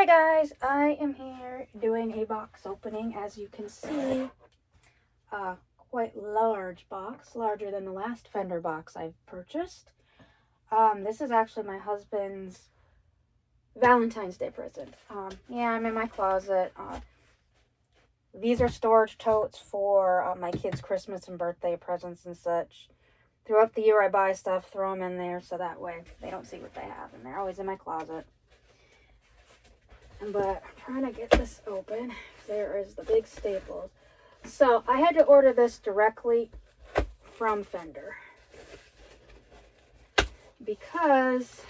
Hi guys, I am here doing a box opening. As you can see, a quite large box, larger than the last Fender box I've purchased. This is actually my husband's Valentine's Day present. Yeah, I'm in my closet. These are storage totes for my kids' Christmas and birthday presents and such. Throughout the year I buy stuff, throw them in there so that way they don't see what they have, and they're always in my closet. But I'm trying to get this open. There is the big staples. So I had to order this directly from Fender because,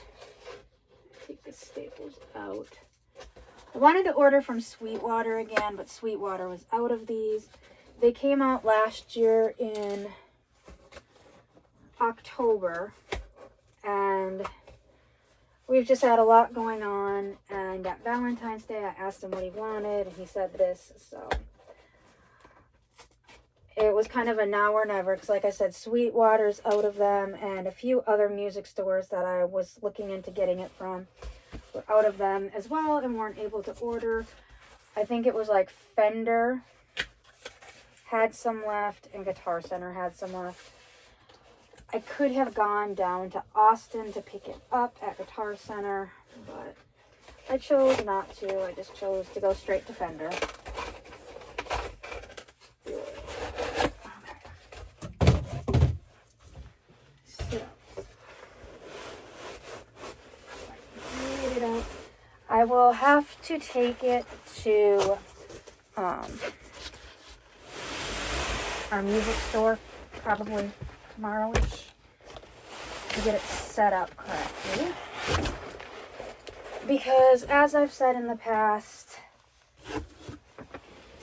take the staples out. I wanted to order from Sweetwater again, but Sweetwater was out of these. They came out last year in October, and we've just had a lot going on, and at Valentine's Day I asked him what he wanted, and he said this, so it was kind of a now or never, because like I said, Sweetwater's out of them, and a few other music stores that I was looking into getting it from were out of them as well and weren't able to order. I think it was like Fender had some left and Guitar Center had some left. I could have gone down to Austin to pick it up at Guitar Center, but I chose not to. I just chose to go straight to Fender. So, I will have to take it to our music store probably tomorrow-ish to get it set up correctly, because as I've said in the past,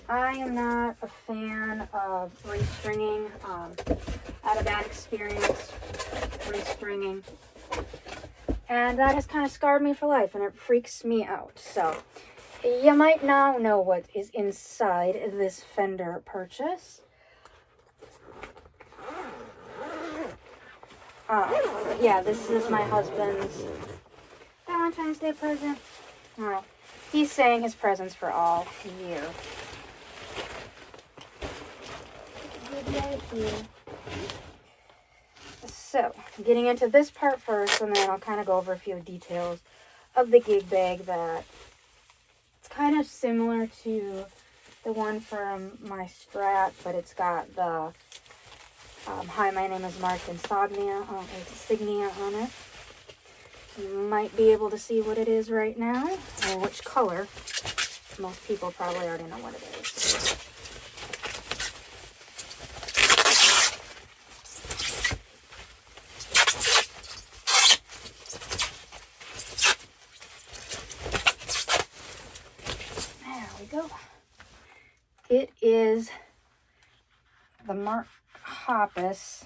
I am not a fan of restringing. I had a bad experience restringing, and that has kind of scarred me for life, and it freaks me out. So you might now know what is inside this Fender purchase. Yeah, this is my husband's Valentine's Day present. Well, he's saying his presents for all year. So, getting into this part first, and then I'll kind of go over a few details of the gig bag that it's kind of similar to the one from my Strat, but it's got the hi, my name is Mark insignia on it. You might be able to see what it is right now, or which color. Most people probably already know what it is. There we go. It is the Mark Hoppus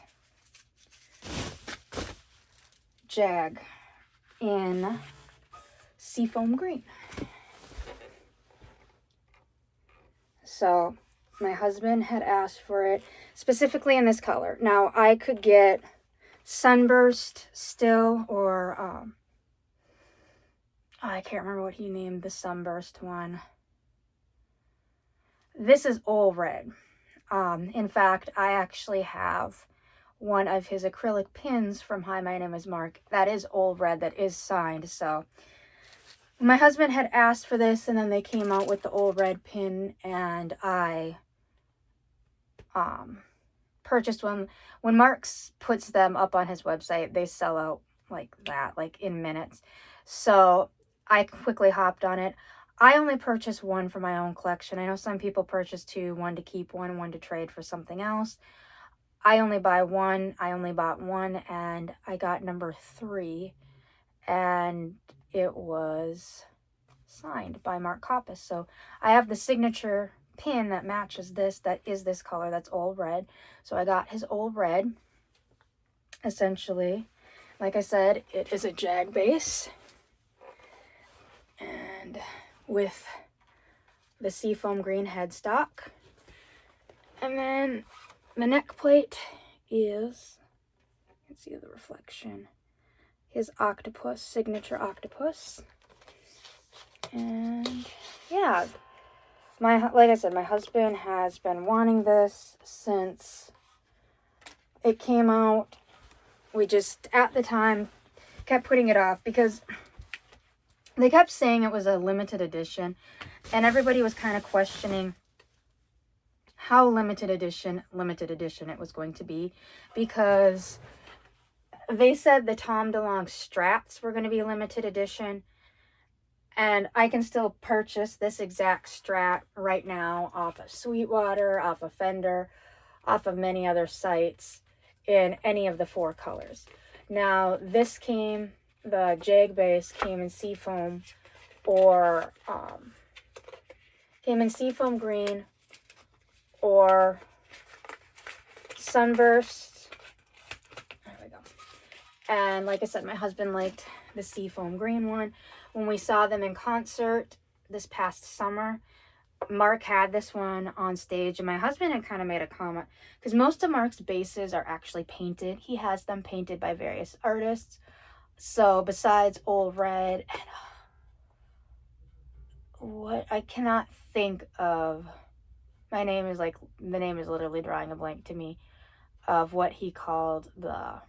Jag in seafoam green. So my husband had asked for it specifically in this color. Now I could get Sunburst still, or I can't remember what he named the Sunburst one. This is all red. In fact, I actually have one of his acrylic pins from Hi, My Name is Mark. That is all red, that is signed. So my husband had asked for this, and then they came out with the all red pin, and I purchased one. When Mark's puts them up on his website, they sell out like that, like in minutes. So I quickly hopped on it. I only purchased one for my own collection. I know some people purchase two, one to keep, one to trade for something else. I only buy one. I only bought one, and I got number 3, and it was signed by Mark Hoppus. So I have the signature pin that matches this, that is this color, that's all red. So I got his all red, essentially. Like I said, it is a Jag base, and with the seafoam green headstock. And then the neck plate is, you can see the reflection, his octopus, signature octopus. And yeah, like I said, my husband has been wanting this since it came out. We just, at the time, kept putting it off because they kept saying it was a limited edition, and everybody was kind of questioning how limited edition it was going to be, because they said the Tom DeLonge Strats were going to be limited edition, and I can still purchase this exact Strat right now off of Sweetwater, off of Fender, off of many other sites in any of the 4 colors. Now, the Jag base came in Seafoam green or Sunburst. There we go. And like I said, my husband liked the Seafoam green one. When we saw them in concert this past summer, Mark had this one on stage, and my husband had kind of made a comment, because most of Mark's basses are actually painted. He has them painted by various artists. So besides Old Red and what I cannot think of, the name is literally drawing a blank to me of what he called the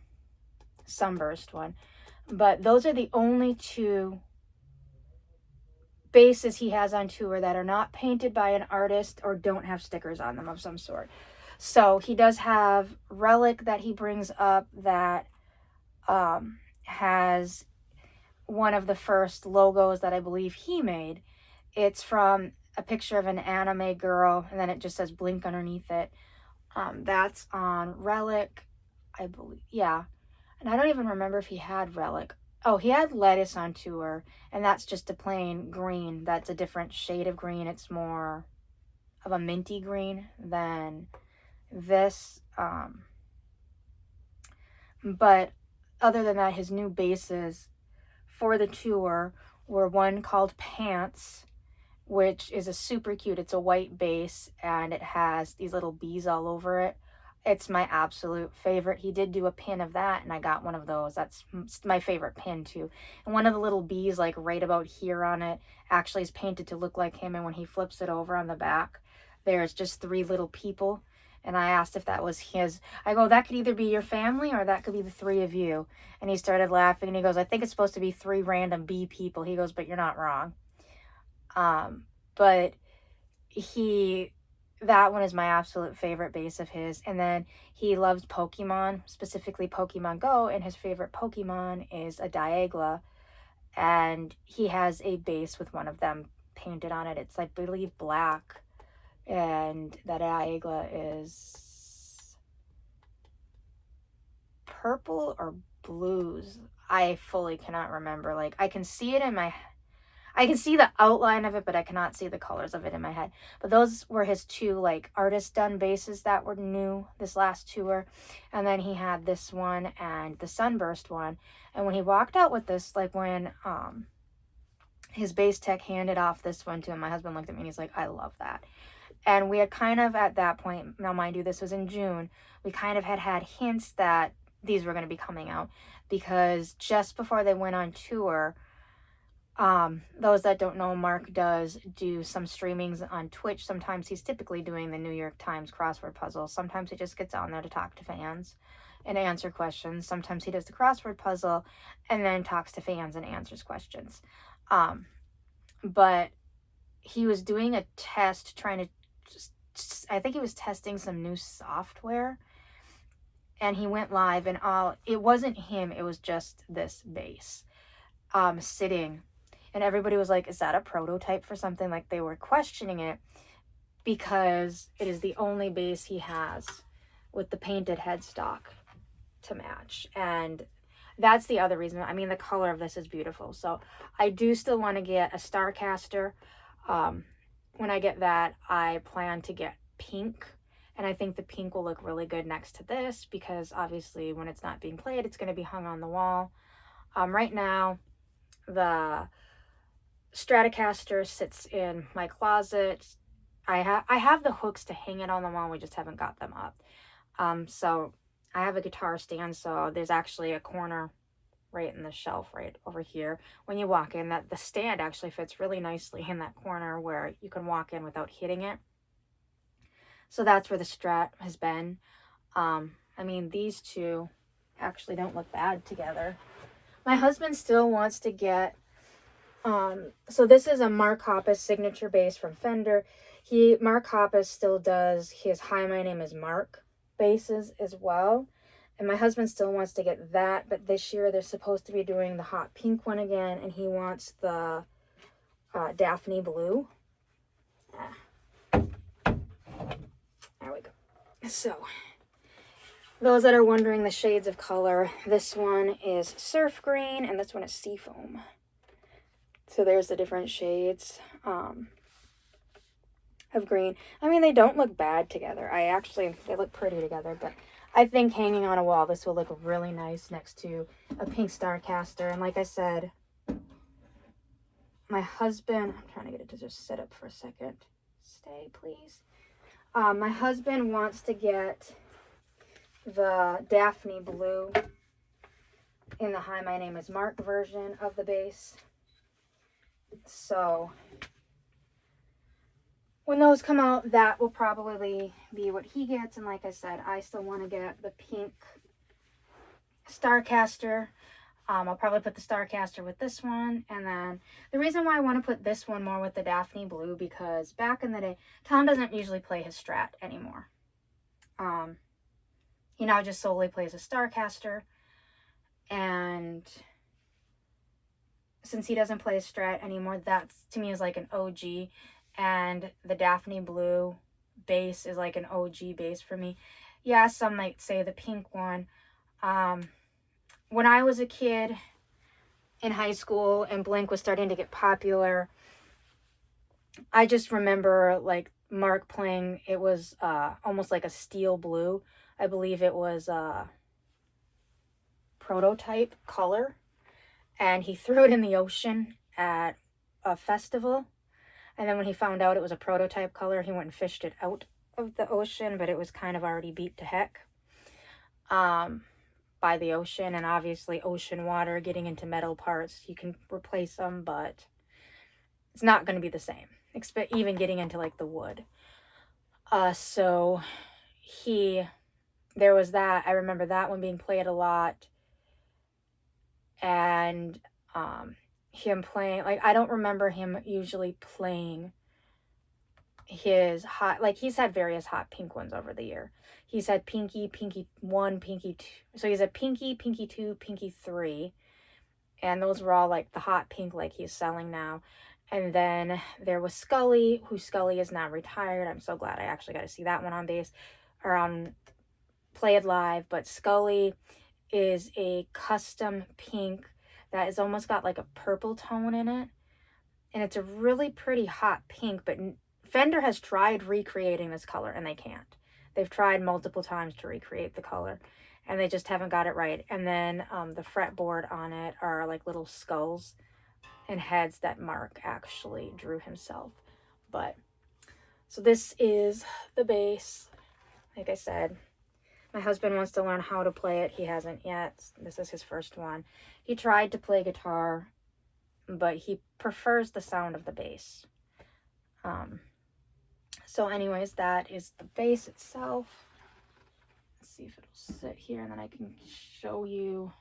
Sunburst one. But those are the only 2 basses he has on tour that are not painted by an artist or don't have stickers on them of some sort. So he does have Relic that he brings up that has one of the first logos that I believe he made. It's from a picture of an anime girl, and then it just says Blink underneath it. That's on Relic, I believe. Yeah. And I don't even remember if he had Relic. Oh, he had Lettuce on tour, and that's just a plain green. That's a different shade of green. It's more of a minty green than this. But other than that, his new basses for the tour were one called Pants, which is a super cute, it's a white base, and it has these little bees all over it. It's my absolute favorite. He did do a pin of that, and I got one of those. That's my favorite pin too. And one of the little bees, like right about here on it, actually is painted to look like him, and when he flips it over on the back, there's just 3 little people. And I asked if that was his. I go, that could either be your family or that could be the 3 of you. And he started laughing, and he goes, I think it's supposed to be 3 random bee people. He goes, but you're not wrong. But that one is my absolute favorite bass of his. And then he loves Pokemon, specifically Pokemon Go, and his favorite Pokemon is a Diagla, and he has a bass with one of them painted on it. It's, I believe, black, and that Diagla is purple or blues. I fully cannot remember. Like, I can see the outline of it, but I cannot see the colors of it in my head. But those were his 2, like, artist-done basses that were new this last tour. And then he had this one and the Sunburst one. And when he walked out with this, like, when his bass tech handed off this one to him, my husband looked at me and he's like, I love that. And we had kind of, at that point, now mind you, this was in June, we kind of had hints that these were going to be coming out, because just before they went on tour, those that don't know, Mark does do some streamings on Twitch. Sometimes he's typically doing the New York Times crossword puzzle. Sometimes he just gets on there to talk to fans and answer questions. Sometimes he does the crossword puzzle and then talks to fans and answers questions. But he was doing a test I think he was testing some new software, and he went live, and it wasn't him, it was just this bass sitting. And everybody was like, is that a prototype for something? Like, they were questioning it because it is the only bass he has with the painted headstock to match. And that's the other reason. I mean, the color of this is beautiful. So I do still want to get a Starcaster. When I get that, I plan to get pink. And I think the pink will look really good next to this, because obviously when it's not being played, it's going to be hung on the wall. Right now, the Stratocaster sits in my closet. I have the hooks to hang it on the wall. We just haven't got them up. So I have a guitar stand. So there's actually a corner right in the shelf right over here. When you walk in, that the stand actually fits really nicely in that corner where you can walk in without hitting it. So that's where the Strat has been. I mean, these two actually don't look bad together. My husband still wants to get, so this is a Mark Hoppus signature bass from Fender. Mark Hoppus still does his Hi, My Name is Mark basses as well. And my husband still wants to get that, but this year they're supposed to be doing the hot pink one again, and he wants the Daphne blue. There we go. So, those that are wondering the shades of color, this one is surf green and this one is seafoam. So there's the different shades of green. I mean, they don't look bad together. They look pretty together, but I think hanging on a wall, this will look really nice next to a pink Starcaster. And like I said, my husband, I'm trying to get it to just sit up for a second. Stay, please. My husband wants to get the Daphne blue in the Hi, My Name is Mark version of the bass. So when those come out, that will probably be what he gets. And like I said, I still want to get the pink Starcaster. I'll probably put the Starcaster with this one. And then the reason why I want to put this one more with the Daphne blue, because back in the day, Tom doesn't usually play his Strat anymore. He now just solely plays a Starcaster, and since he doesn't play a Strat anymore, that to me is like an OG, and the Daphne blue bass is like an OG bass for me. Yeah, some might say the pink one. When I was a kid in high school and Blink was starting to get popular, I just remember like Mark playing, it was almost like a steel blue. I believe it was a prototype color, and he threw it in the ocean at a festival, and then when he found out it was a prototype color, he went and fished it out of the ocean, but it was kind of already beat to heck by the ocean. And obviously ocean water getting into metal parts, you can replace them, but it's not going to be the same, even getting into like the wood. So there was that. I remember that one being played a lot. And him playing, like, I don't remember him usually playing his hot, like, he's had various hot pink ones over the year. He's had Pinky 1, Pinky 2. So he's had Pinky 2, Pinky 3. And those were all like the hot pink like he's selling now. And then there was Scully, who Scully is now retired. I'm so glad I actually got to see that one on bass, or on Play It Live. But Scully is a custom pink that has almost got like a purple tone in it. And it's a really pretty hot pink, but Fender has tried recreating this color and they can't. They've tried multiple times to recreate the color and they just haven't got it right. And then the fretboard on it are like little skulls and heads that Mark actually drew himself. But so this is the bass. Like I said, my husband wants to learn how to play it. He hasn't yet. This is his first one. He tried to play guitar, but he prefers the sound of the bass. So anyways, that is the bass itself. Let's see if it'll sit here and then I can show you.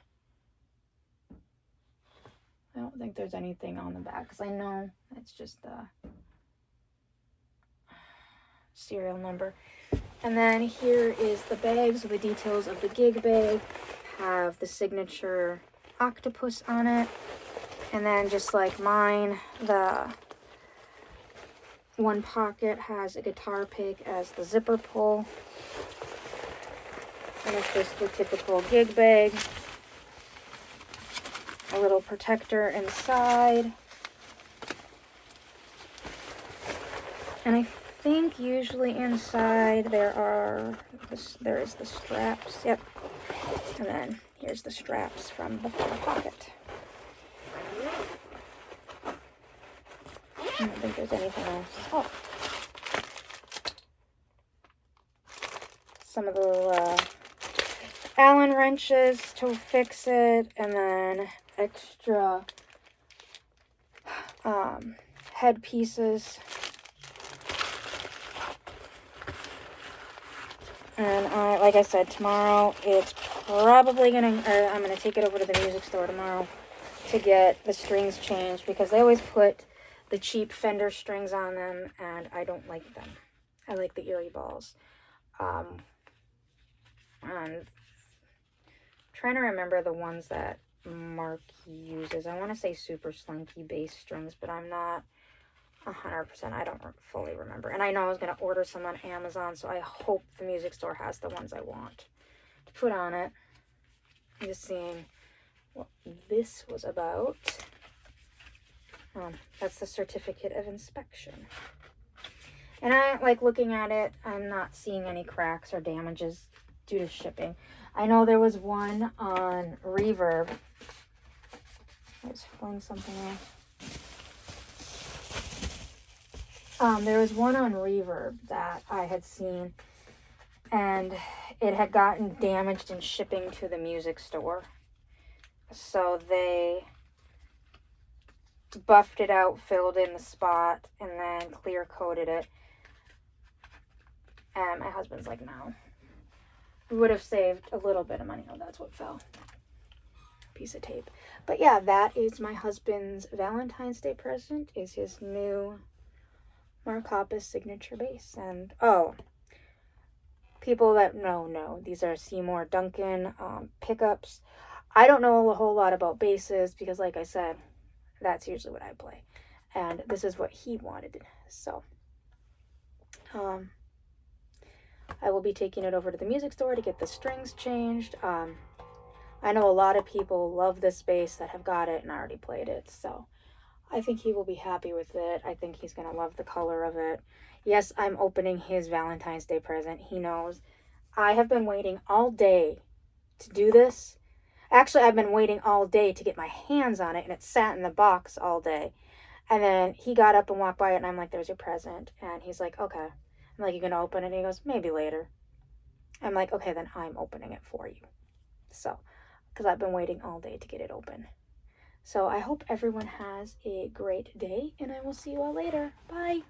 I don't think there's anything on the back because I know it's just the serial number. And then here is the bag. So the details of the gig bag have the signature octopus on it. And then just like mine, the one pocket has a guitar pick as the zipper pull. And it's just the typical gig bag. A little protector inside. And I think usually inside there is the straps. Yep. And then here's the straps from the front pocket. I don't think there's anything else. Oh. Some of the little Allen wrenches to fix it, and then extra head pieces. And like I said, tomorrow it's probably I'm gonna take it over to the music store tomorrow to get the strings changed, because they always put the cheap Fender strings on them, and I don't like them. I like the Erie balls. And I'm trying to remember the ones that Mark uses. I want to say super slinky bass strings, but I'm not 100%. I don't fully remember. And I know I was going to order some on Amazon, so I hope the music store has the ones I want to put on it. I'm just seeing what this was about. That's the certificate of inspection. And I like looking at it, I'm not seeing any cracks or damages due to shipping. I know there was one on Reverb. I was pulling something off. There was one on Reverb that I had seen, and it had gotten damaged in shipping to the music store. So they buffed it out, filled in the spot, and then clear coated it. And my husband's like, no. We would have saved a little bit of money. Oh, that's what fell. Piece of tape. But yeah, that is my husband's Valentine's Day present, is his new Mark Hoppus signature bass. And people that know, these are Seymour Duncan pickups. I don't know a whole lot about basses, because like I said, that's usually what I play. And this is what he wanted. So, I will be taking it over to the music store to get the strings changed. I know a lot of people love this bass that have got it and already played it, so I think he will be happy with it. I think he's going to love the color of it. Yes, I'm opening his Valentine's Day present. He knows. I have been waiting all day to do this. Actually, I've been waiting all day to get my hands on it, and it sat in the box all day. And then he got up and walked by it, and I'm like, there's your present. And he's like, okay. I'm like, you gonna open it? And he goes, maybe later. I'm like, okay, then I'm opening it for you. So, because I've been waiting all day to get it open. So I hope everyone has a great day, and I will see you all later. Bye.